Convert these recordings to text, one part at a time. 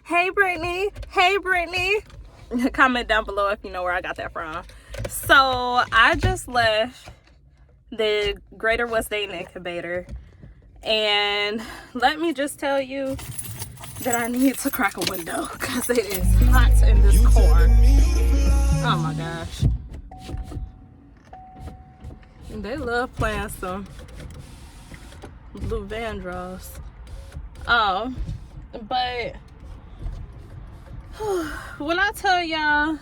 Hey Brittany. Hey Brittany. Comment down below if you know where I got that from. So I just left the Greater West Dayton Incubator, and let me just tell you that I need to crack a window because it is hot in this car. Oh my gosh. They love playing some Blue Vandross. Oh, but when I tell y'all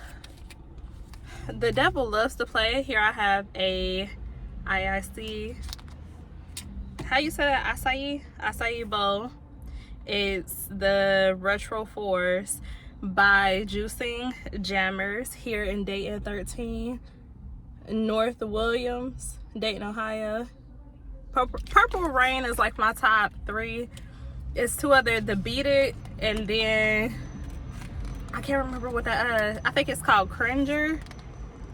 the devil loves to play, here I have a IIC, how you say that, acai bowl. It's the Retro Force by Juicing Jammers here in Dayton 13 North Williams, Dayton, Ohio. Purple Rain is like my top 3. It's 2 other, the Beat It, and then I can't remember what that I think it's called Cringer.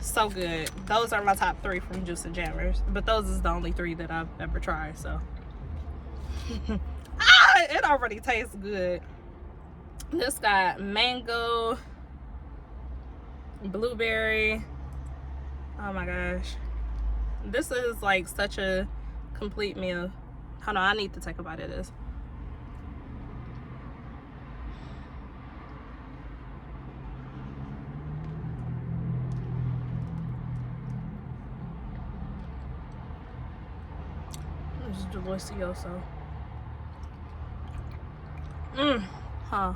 So good. Those are my top 3 from Juicing Jammers, but those is the only 3 that I've ever tried. So it already tastes good. This got mango, blueberry. Oh my gosh, this is like such a complete meal. Hold on, I need to take a bite of this. It's delicioso. Huh.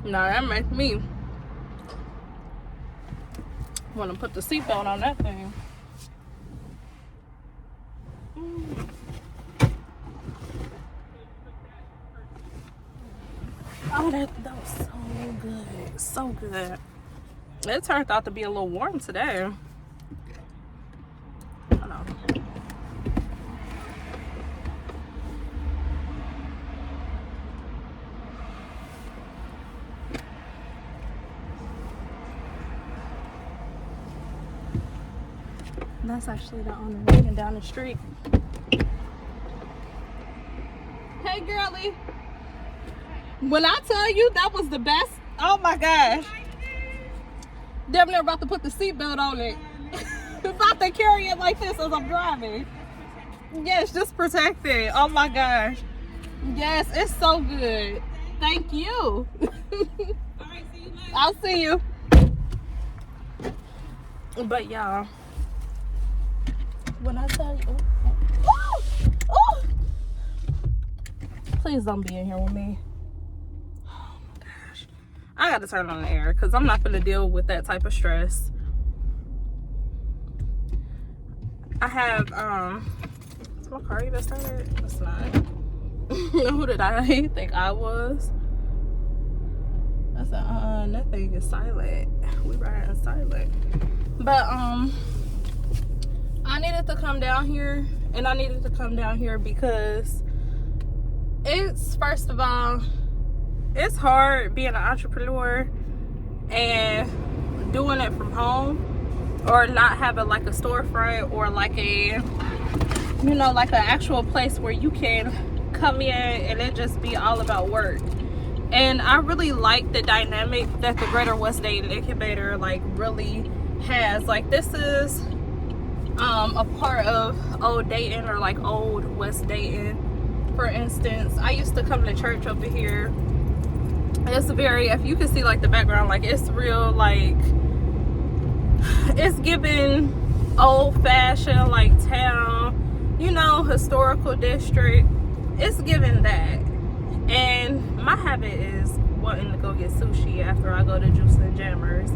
Now that makes me want to put the seatbelt on that thing. Oh, that was so good. So good. It turned out to be a little warm today. Hold on. That's actually the owner walking down the street. Hey, girlie. When I tell you that was the best, oh my gosh. Damn near about to put the seatbelt on it. About to carry it like this as I'm driving. Yes, just protect it. Oh my gosh. Yes, it's so good. Thank you. All right, see you later. I'll see you. But y'all, when I tell you, oh, please don't be in here with me. I gotta turn on the air because I'm not gonna deal with that type of stress. I have, is my car even started? It's not. Who did I think I was? I said, that thing is silent. We riding silent. But, I needed to come down here, and I needed to come down here because it's, first of all, it's hard being an entrepreneur and doing it from home, or not having like a storefront or like a, you know, like an actual place where you can come in and it just be all about work. And I really like the dynamic that the Greater West Dayton Incubator like really has. Like, this is a part of Old Dayton, or like Old West Dayton. For instance, I used to come to church over here. It's very, if you can see like the background, like it's real, like it's giving old-fashioned like town, you know, historical district. It's giving that. And my habit is wanting to go get sushi after I go to Juicing Jammers,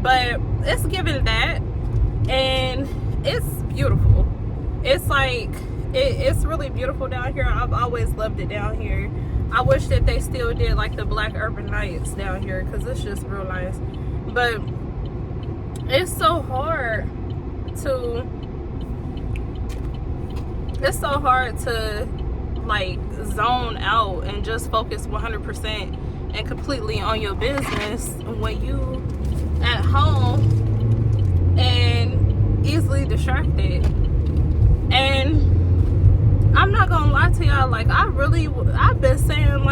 but it's giving that, and it's beautiful. It's like it's really beautiful down here. I've always loved it down here. I wish that they still did like the Black Urban Nights down here because it's just real nice. But it's so hard to like zone out and just focus 100% and completely on your business when you at home and easily distracted. And I'm not gonna lie to y'all, like I've been saying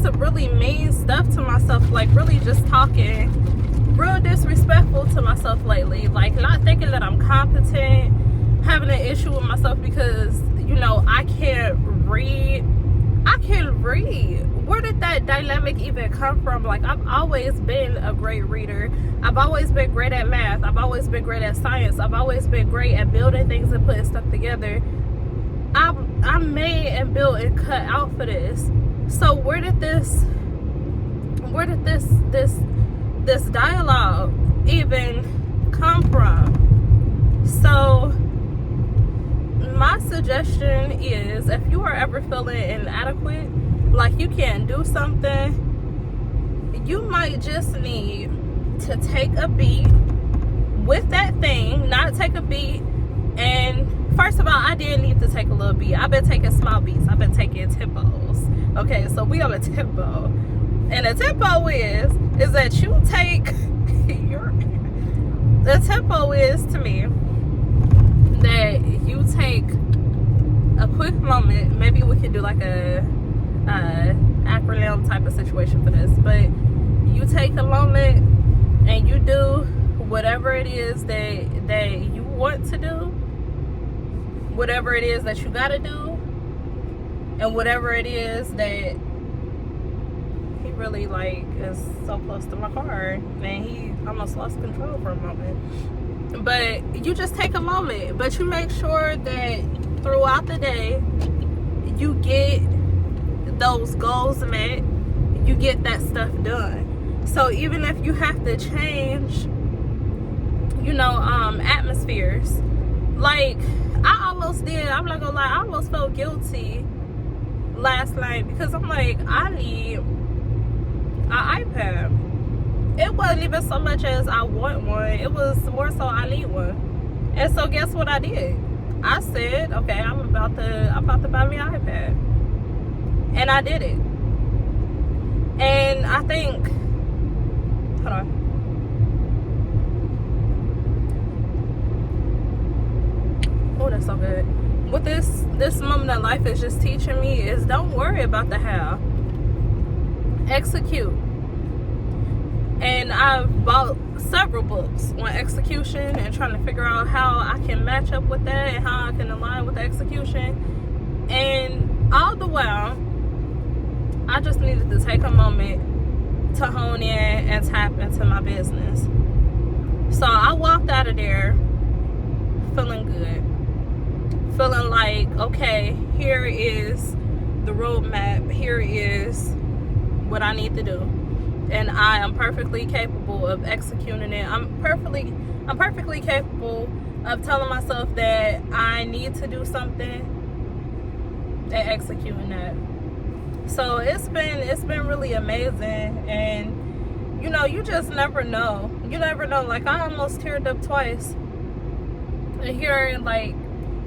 some really mean stuff to myself, like really just talking real disrespectful to myself lately, like not thinking that I'm competent, having an issue with myself because, you know, I can't read. Where did that dynamic even come from? Like, I've always been a great reader. I've always been great at math. I've always been great at science. I've always been great at building things and putting stuff together. I'm made and built and cut out for this. So where did this dialogue even come from? So my suggestion is, if you are ever feeling inadequate, like you can't do something, you might just need to take a beat with that thing, not take a beat. And first of all, I did need to take a little beat. I've been taking small beats. I've been taking tempos. Okay, so we on a tempo. And a tempo is that you take the tempo is to me that you take a quick moment. Maybe we could do like a acronym type of situation for this, but you take a moment and you do whatever it is that you want to do, whatever it is that you gotta do, and whatever it is that he really like is so close to my car and he almost lost control for a moment. But you just take a moment, but you make sure that throughout the day you get those goals met, you get that stuff done. So even if you have to change, you know, atmospheres, like I almost did, I'm not gonna lie, I almost felt guilty last night because I'm like, I need an iPad. It wasn't even so much as I want one, it was more so I need one. And so guess what I did? I said, okay, I'm about to buy me an iPad. And I did it. And I think, hold on. Oh, that's so good. What this moment in life is just teaching me is, don't worry about the how. Execute. And I've bought several books on execution and trying to figure out how I can match up with that and how I can align with the execution. And all the while, I just needed to take a moment to hone in and tap into my business. So I walked out of there feeling good. Feeling like, okay, here is the roadmap. Here is what I need to do. And I am perfectly capable of executing it. I'm perfectly capable of telling myself that I need to do something and executing that. So it's been really amazing. And you know, you just never know. You never know. Like, I almost teared up twice and hearing like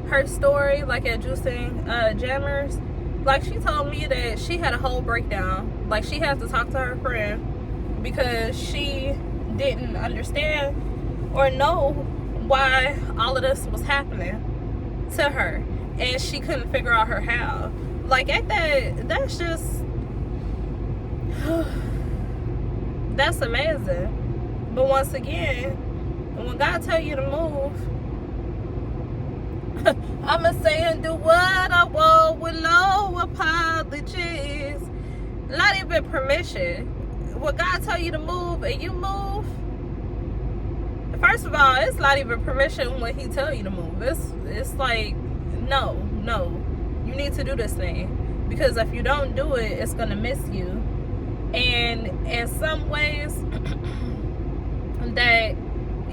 her story, like at Juicing Jammers. Like, she told me that she had a whole breakdown. Like, she had to talk to her friend because she didn't understand or know why all of this was happening to her, and she couldn't figure out her how. Like, that's just that's amazing. But once again, when God tell you to move, I'ma say and do what I want with no apologies. Not even permission. When God tell you to move and you move, first of all, it's not even permission when he tell you to move. It's like, no, you need to do this thing, because if you don't do it, it's gonna miss you. And in some ways that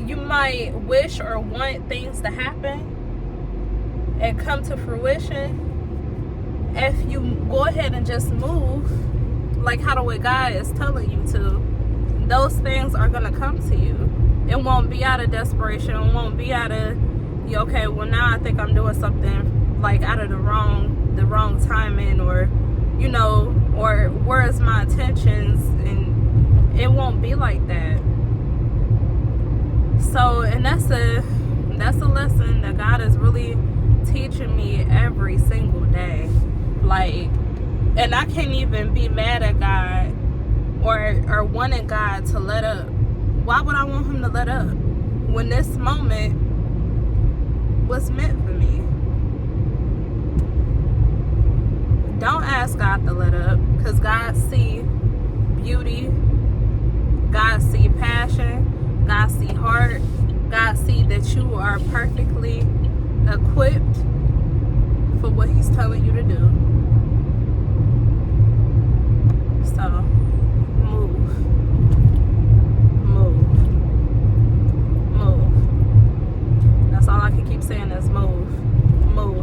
you might wish or want things to happen and come to fruition, if you go ahead and just move like how the way God is telling you to, those things are gonna come to you. It won't be out of desperation. It won't be out of, okay, well now I think I'm doing something like out of the wrong timing, or you know, or where's my intentions, and it won't be like that. So, and that's a lesson that God is really teaching me every single day. Like, and I can't even be mad at God or wanting God to let up. Why would I want him to let up when this moment was meant for me? Don't ask God to let up, because God see beauty, God see passion, God see heart, God see that you are perfectly equipped for what he's telling you to do. So move. That's all I can keep saying is move.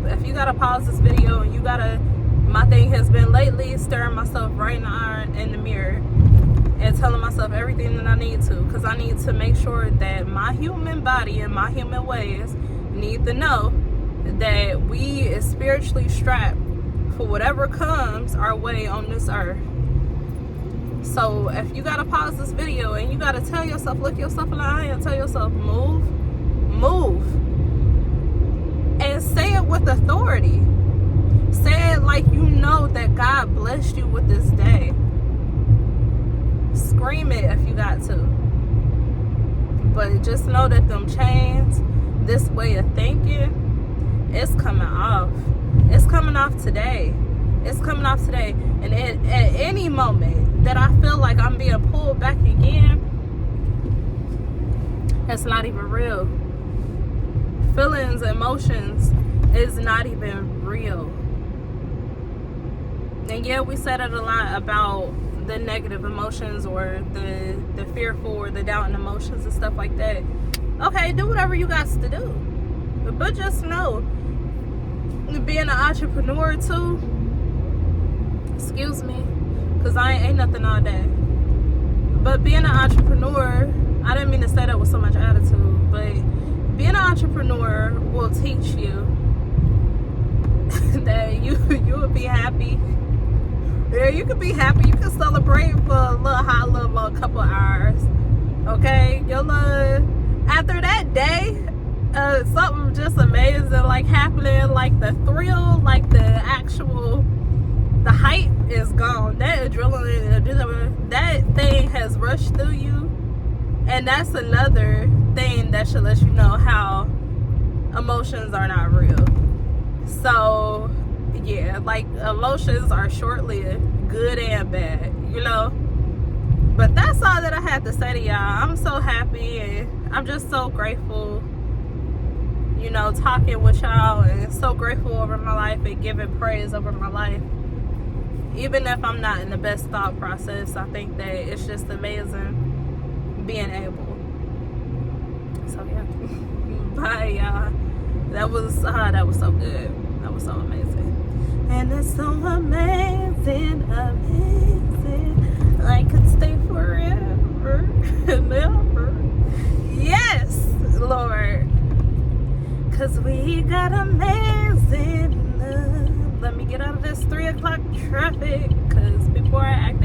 If you gotta pause this video and you gotta, my thing has been lately staring myself right in the mirror and telling myself everything that I need to, because I need to make sure that my human body and my human ways need to know that we is spiritually strapped for whatever comes our way on this earth. So if you gotta pause this video and you gotta tell yourself, look yourself in the eye and tell yourself, move, and say it with authority. Say it like you know that God blessed you with this day. Scream it if you got to. But just know that them chains, this way of thinking, it's coming off. It's coming off today. It's coming off today. And at any moment that I feel like I'm being pulled back again, it's not even real. Feelings, emotions is not even real. And yeah, we said it a lot about the negative emotions, or the fearful or the doubting emotions and stuff like that. Okay, do whatever you got to do. But just know, being an entrepreneur too, excuse me, because I ain't nothing all day. But being an entrepreneur, I didn't mean to say that with so much attitude, but being an entrepreneur will teach you that you will be happy. Yeah, you can be happy. You can celebrate for a little couple hours. Okay, after that day, something just amazing like happening, like the thrill, like the hype is gone. That adrenaline, that thing has rushed through you, and that's another thing that should let you know how emotions are not real. So yeah, like emotions are short-lived, good and bad, you know. But that's all that I had to say to y'all. I'm so happy and I'm just so grateful, you know, talking with y'all, and so grateful over my life and giving praise over my life. Even if I'm not in the best thought process, I think that it's just amazing being able. So yeah, bye y'all. That was so good. That was so amazing. And it's so amazing. I could stay forever and ever. Yes, Lord. Cause we got amazing love. Let me get out of this 3 o'clock traffic, cause before I act